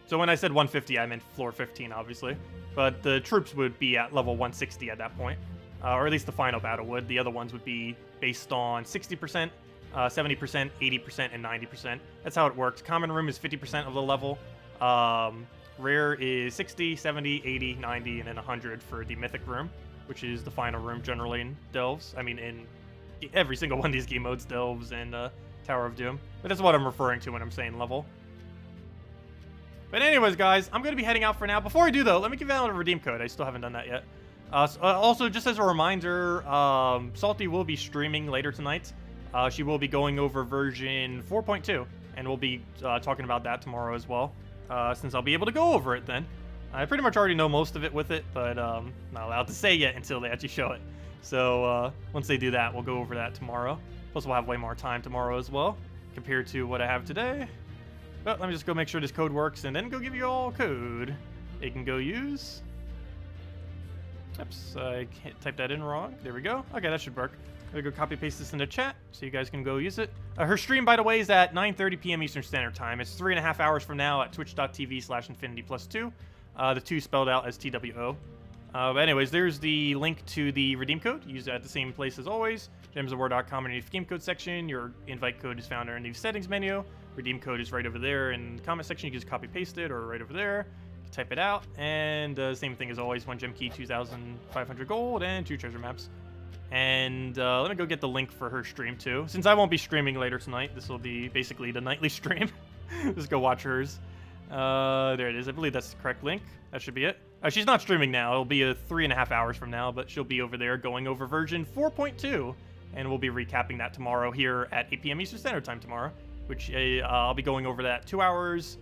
So when I said 150, I meant floor 15, obviously. But the troops would be at level 160 at that point. Or at least the final battle would. The other ones would be based on 60%, 70%, 80%, and 90%. That's how it works. Common room is 50% of the level. Rare is 60, 70, 80, 90, and then 100 for the mythic room, which is the final room generally in Delves. I mean, in every single one of these game modes, Delves and Tower of Doom. But that's what I'm referring to when I'm saying level. But anyways, guys, I'm going to be heading out for now. Before I do, though, let me give out a redeem code. I still haven't done that yet. Also, just as a reminder, Salty will be streaming later tonight. She will be going over version 4.2, and we'll be talking about that tomorrow as well, since I'll be able to go over it then. I pretty much already know most of it with it, but not allowed to say yet until they actually show it. So once they do that, we'll go over that tomorrow. Plus, we'll have way more time tomorrow as well, compared to what I have today. But let me just go make sure this code works, and then go give you all code you can go use. Oops, I can't type that in wrong. There we go. Okay, that should work. I'm gonna go copy paste this in the chat so you guys can go use it. Her stream, by the way, is at 9:30 p.m. Eastern Standard Time. It's 3.5 hours from now at twitch.tv/infinity+2. The 2 spelled out as TWO. But anyways, there's the link to the redeem code. Use it at the same place as always. gemsofwar.com underneath the game code section. Your invite code is found underneath the settings menu. Redeem code is right over there in the comment section. You can just copy paste it, or right over there. You can type it out. And same thing as always, 1 gem key, 2,500 gold, and 2 treasure maps. And let me go get the link for her stream too. Since I won't be streaming later tonight, this will be basically the nightly stream. Just go watch hers. There it is. I believe that's the correct link. That should be it. She's not streaming now. It'll be 3.5 hours from now, but she'll be over there going over version 4.2. And we'll be recapping that tomorrow here at 8 p.m. Eastern Standard Time tomorrow. Which I'll be going over that 2 hours.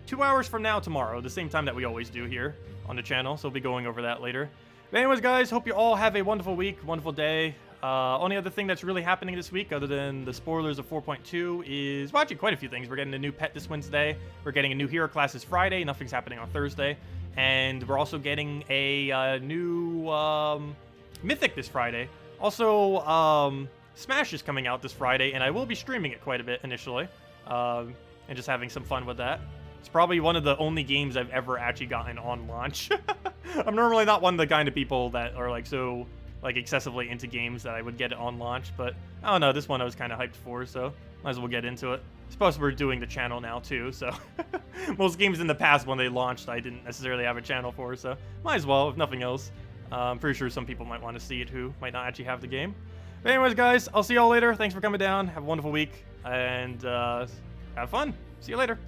2 hours from now tomorrow, the same time that we always do here on the channel. So we'll be going over that later. But anyways, guys, hope you all have a wonderful week, wonderful day. Only other thing that's really happening this week, other than the spoilers of 4.2, is, well, actually quite a few things. We're getting a new pet this Wednesday. We're getting a new hero class this Friday. Nothing's happening on Thursday. And we're also getting a new Mythic this Friday. Also, Smash is coming out this Friday, and I will be streaming it quite a bit initially. And just having some fun with that. It's probably one of the only games I've ever actually gotten on launch. I'm normally not one of the kind of people that are like so excessively into games that I would get it on launch, but I don't know, this one I was kind of hyped for, so might as well get into it. I suppose we're doing the channel now too, so most games in the past when they launched I didn't necessarily have a channel for, so might as well, if nothing else. I'm pretty sure some people might want to see it who might not actually have the game. But anyways, guys, I'll see y'all later. Thanks for coming down. Have a wonderful week, and have fun. See you later.